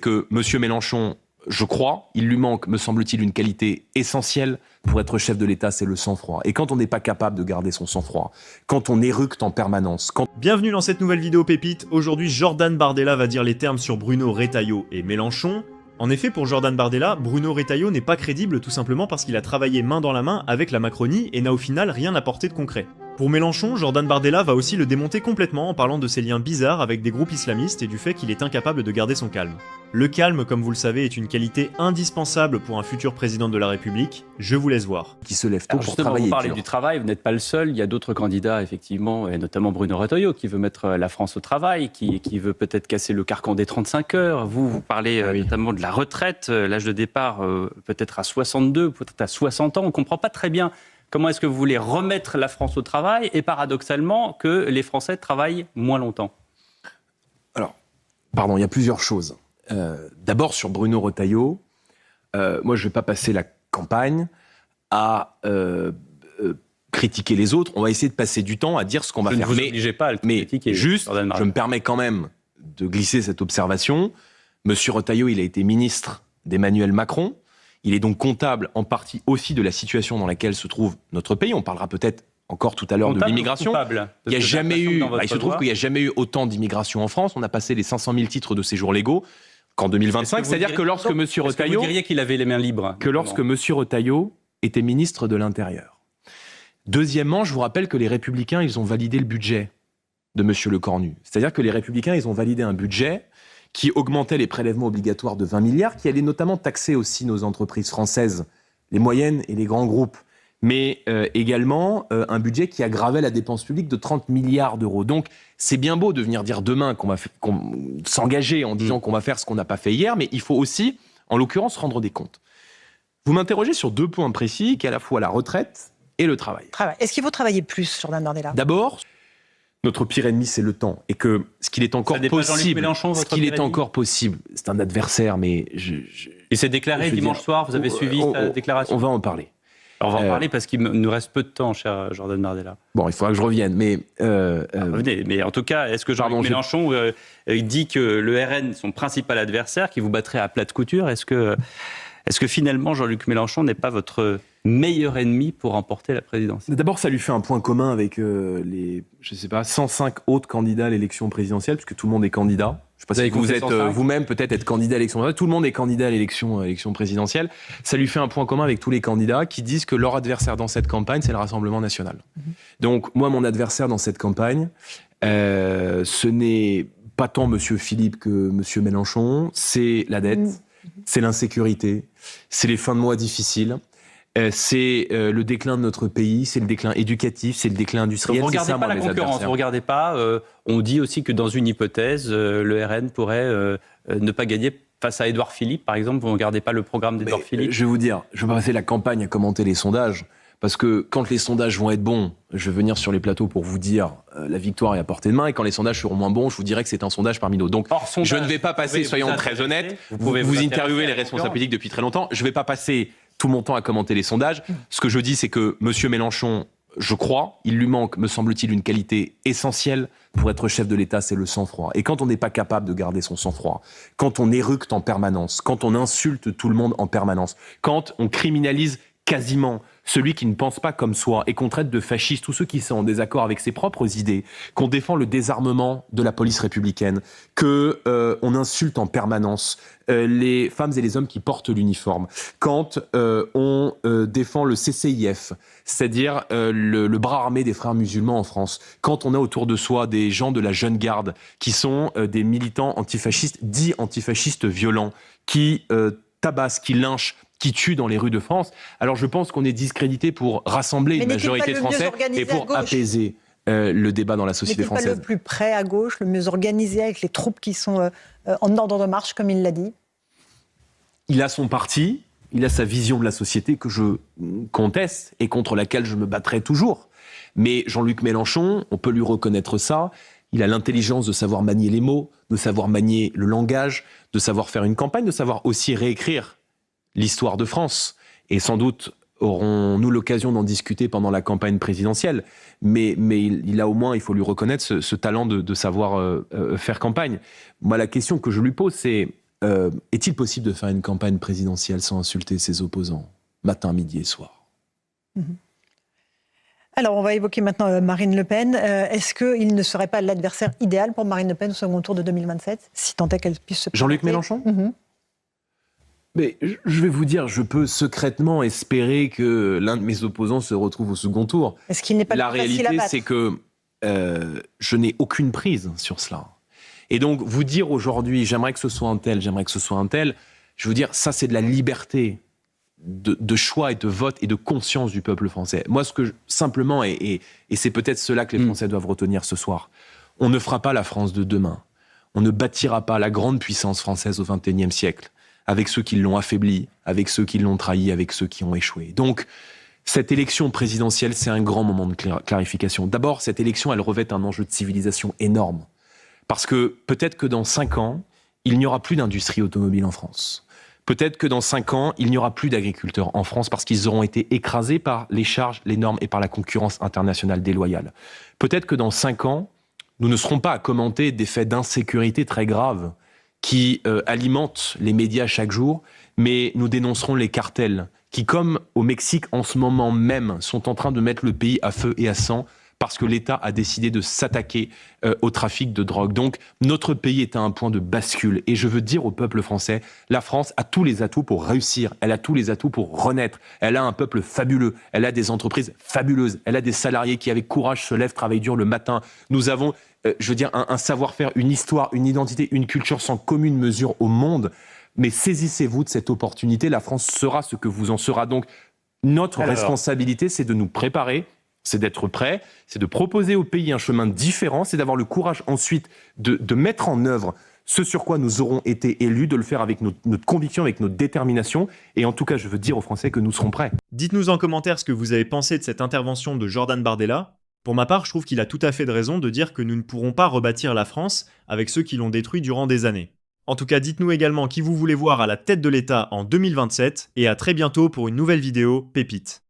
Que M. Mélenchon, je crois, il lui manque, me semble-t-il, une qualité essentielle pour être chef de l'État, c'est le sang-froid. Et quand on n'est pas capable de garder son sang-froid, quand on éructe en permanence, Bienvenue dans cette nouvelle vidéo pépite. Aujourd'hui, Jordan Bardella va dire les termes sur Bruno Retailleau et Mélenchon. En effet, pour Jordan Bardella, Bruno Retailleau n'est pas crédible tout simplement parce qu'il a travaillé main dans la main avec la Macronie et n'a au final rien apporté de concret. Pour Mélenchon, Jordan Bardella va aussi le démonter complètement en parlant de ses liens bizarres avec des groupes islamistes et du fait qu'il est incapable de garder son calme. Le calme, comme vous le savez, est une qualité indispensable pour un futur président de la République. Je vous laisse voir. qui se lève tôt Alors pour justement, travailler vous parlez dur. du travail, vous n'êtes pas le seul, il y a d'autres candidats effectivement, et notamment Bruno Retailleau qui veut mettre la France au travail, qui veut peut-être casser le carcan des 35 heures. Vous parlez notamment de la retraite, l'âge de départ peut-être à 62, peut-être à 60 ans, on ne comprend pas très bien comment est-ce que vous voulez remettre la France au travail et paradoxalement que les Français travaillent moins longtemps. Alors, pardon, il y a plusieurs choses. D'abord, sur Bruno Retailleau, moi, je ne vais pas passer la campagne à critiquer les autres. On va essayer de passer du temps à dire ce qu'on va Je faire. ne vous obligez pas à le critiquer. Juste, Jordan je Bardella. me permets quand même de glisser cette observation. Monsieur Retailleau, il a été ministre d'Emmanuel Macron. Il est donc comptable en partie aussi de la situation dans laquelle se trouve notre pays. On parlera peut-être encore tout à l'heure de Comptable ou l'immigration. coupable ? Il Parce que j'ai l'impression que dans votre se trouve loi- qu'il n'y a jamais eu autant d'immigration en France. On a passé les 500 000 titres de séjour légaux qu'en 2025. C'est-à-dire que lorsque M. Retailleau, Vous diriez qu'il avait les mains libres. M. Retailleau était ministre de l'Intérieur. Deuxièmement, je vous rappelle que les Républicains, ils ont validé le budget de M. Lecornu. C'est-à-dire que les Républicains, ils ont validé un budget qui augmentait les prélèvements obligatoires de 20 milliards, qui allait notamment taxer aussi nos entreprises françaises, les moyennes et les grands groupes, mais également un budget qui aggravait la dépense publique de 30 milliards d'euros. Donc, c'est bien beau de venir dire demain qu'on va s'engager en disant qu'on va faire ce qu'on n'a pas fait hier, mais il faut aussi, en l'occurrence, rendre des comptes. Vous m'interrogez sur deux points précis, qui est à la fois la retraite et le travail. Est-ce qu'il faut travailler plus, Jordan Bardella ? D'abord, notre pire ennemi, c'est le temps. Et que ce qu'il est encore Ça dépasse Jean-Luc possible, Mélenchon, votre pire ennemi ? c'est un adversaire, mais Il s'est déclaré je veux dimanche dire, soir, vous avez suivi sa déclaration ? on va en parler. Alors, on va en parler parce qu'il nous reste peu de temps, cher Jordan Bardella. Bon, il faudra que je revienne, mais... Revenez, mais en tout cas, est-ce que Jean-Luc Mélenchon dit que le RN est son principal adversaire, qui vous battrait à plat de couture ? Est-ce que finalement Jean-Luc Mélenchon n'est pas votre meilleur ennemi pour remporter la présidence ? D'abord, ça lui fait un point commun avec les, 105 autres candidats à l'élection présidentielle, puisque tout le monde est candidat. Je ne sais pas si vous êtes vous-même peut-être être candidat à l'élection présidentielle. Tout le monde est candidat à l'élection présidentielle. Ça lui fait un point commun avec tous les candidats qui disent que leur adversaire dans cette campagne, c'est le Rassemblement national. Donc, moi, mon adversaire dans cette campagne, ce n'est pas tant M. Philippe que M. Mélenchon, c'est la dette, c'est l'insécurité, c'est les fins de mois difficiles. C'est le déclin de notre pays, c'est le déclin éducatif, c'est le déclin industriel. Vous ne regardez pas la concurrence, vous ne regardez pas. On dit aussi que dans une hypothèse, le RN pourrait ne pas gagner face à Édouard Philippe, par exemple. Vous ne regardez pas le programme d'Édouard Philippe ? Je vais vous dire, je vais pas passer la campagne à commenter les sondages, parce que quand les sondages vont être bons, je vais venir sur les plateaux pour vous dire la victoire est à portée de main, et quand les sondages seront moins bons, je vous dirai que c'est un sondage parmi d'autres. Donc, je ne vais pas passer, soyons très honnêtes, vous interviewez les responsables politiques depuis très longtemps, je ne vais pas passer tout mon temps à commenter les sondages. Ce que je dis, c'est que M. Mélenchon, je crois, il lui manque, me semble-t-il, une qualité essentielle pour être chef de l'État, c'est le sang-froid. Et quand on n'est pas capable de garder son sang-froid, quand on éructe en permanence, quand on insulte tout le monde en permanence, quand on criminalise quasiment celui qui ne pense pas comme soi et qu'on traite de fasciste tous ceux qui sont en désaccord avec ses propres idées, qu'on défend le désarmement de la police républicaine, que on insulte en permanence les femmes et les hommes qui portent l'uniforme, quand on défend le CCIF, c'est-à-dire le bras armé des frères musulmans en France, quand on a autour de soi des gens de la jeune garde qui sont des militants antifascistes, dits antifascistes violents, qui tabassent, qui lynchent, qui tuent dans les rues de France. Alors je pense qu'on est discrédité pour rassembler une majorité de Français et pour apaiser le débat dans la société française. N'est-il pas le plus près à gauche, le mieux organisé, avec les troupes qui sont en ordre de marche, comme il l'a dit ? Il a son parti, il a sa vision de la société que je conteste et contre laquelle je me battrai toujours. Mais Jean-Luc Mélenchon, on peut lui reconnaître ça, il a l'intelligence de savoir manier les mots, de savoir manier le langage, de savoir faire une campagne, de savoir aussi réécrire l'histoire de France. Et sans doute aurons-nous l'occasion d'en discuter pendant la campagne présidentielle. Mais il a au moins, il faut lui reconnaître ce talent de savoir faire campagne. Moi, la question que je lui pose, c'est est-il possible de faire une campagne présidentielle sans insulter ses opposants, matin, midi et soir? Alors, on va évoquer maintenant Marine Le Pen. Est-ce qu'il ne serait pas l'adversaire idéal pour Marine Le Pen au second tour de 2027, si tant est qu'elle puisse se présenter? Jean-Luc Mélenchon? Mais je vais vous dire, je peux secrètement espérer que l'un de mes opposants se retrouve au second tour. Est-ce qu'il n'est pas La plus facile à réalité, battre? c'est que je n'ai aucune prise sur cela. Et donc, vous dire aujourd'hui, j'aimerais que ce soit un tel, j'aimerais que ce soit un tel, je veux dire, ça c'est de la liberté de choix et de vote et de conscience du peuple français. Moi, ce que simplement, et c'est peut-être cela que les Français doivent retenir ce soir, on ne fera pas la France de demain. On ne bâtira pas la grande puissance française au XXIe siècle avec ceux qui l'ont affaibli, avec ceux qui l'ont trahi, avec ceux qui ont échoué. Donc, cette élection présidentielle, c'est un grand moment de clarification. D'abord, cette élection, elle revêt un enjeu de civilisation énorme. Parce que peut-être que dans 5 ans, il n'y aura plus d'industrie automobile en France. Peut-être que dans 5 ans, il n'y aura plus d'agriculteurs en France parce qu'ils auront été écrasés par les charges, les normes et par la concurrence internationale déloyale. Peut-être que dans 5 ans, nous ne serons pas à commenter des faits d'insécurité très graves qui alimentent les médias chaque jour, mais nous dénoncerons les cartels qui, comme au Mexique en ce moment même, sont en train de mettre le pays à feu et à sang parce que l'État a décidé de s'attaquer au trafic de drogue. Donc, notre pays est à un point de bascule. Et je veux dire au peuple français, la France a tous les atouts pour réussir. Elle a tous les atouts pour renaître. Elle a un peuple fabuleux. Elle a des entreprises fabuleuses. Elle a des salariés qui, avec courage, se lèvent, travaillent dur le matin. Nous avons, je veux dire, un savoir-faire, une histoire, une identité, une culture sans commune mesure au monde. Mais saisissez-vous de cette opportunité. La France sera ce que vous en sera. Donc, notre responsabilité, c'est de nous préparer, c'est d'être prêt, c'est de proposer au pays un chemin différent, c'est d'avoir le courage ensuite de mettre en œuvre ce sur quoi nous aurons été élus, de le faire avec notre conviction, avec notre détermination. Et en tout cas, je veux dire aux Français que nous serons prêts. Dites-nous en commentaire ce que vous avez pensé de cette intervention de Jordan Bardella. Pour ma part, je trouve qu'il a tout à fait de raison de dire que nous ne pourrons pas rebâtir la France avec ceux qui l'ont détruit durant des années. En tout cas, dites-nous également qui vous voulez voir à la tête de l'État en 2027, et à très bientôt pour une nouvelle vidéo Pépite.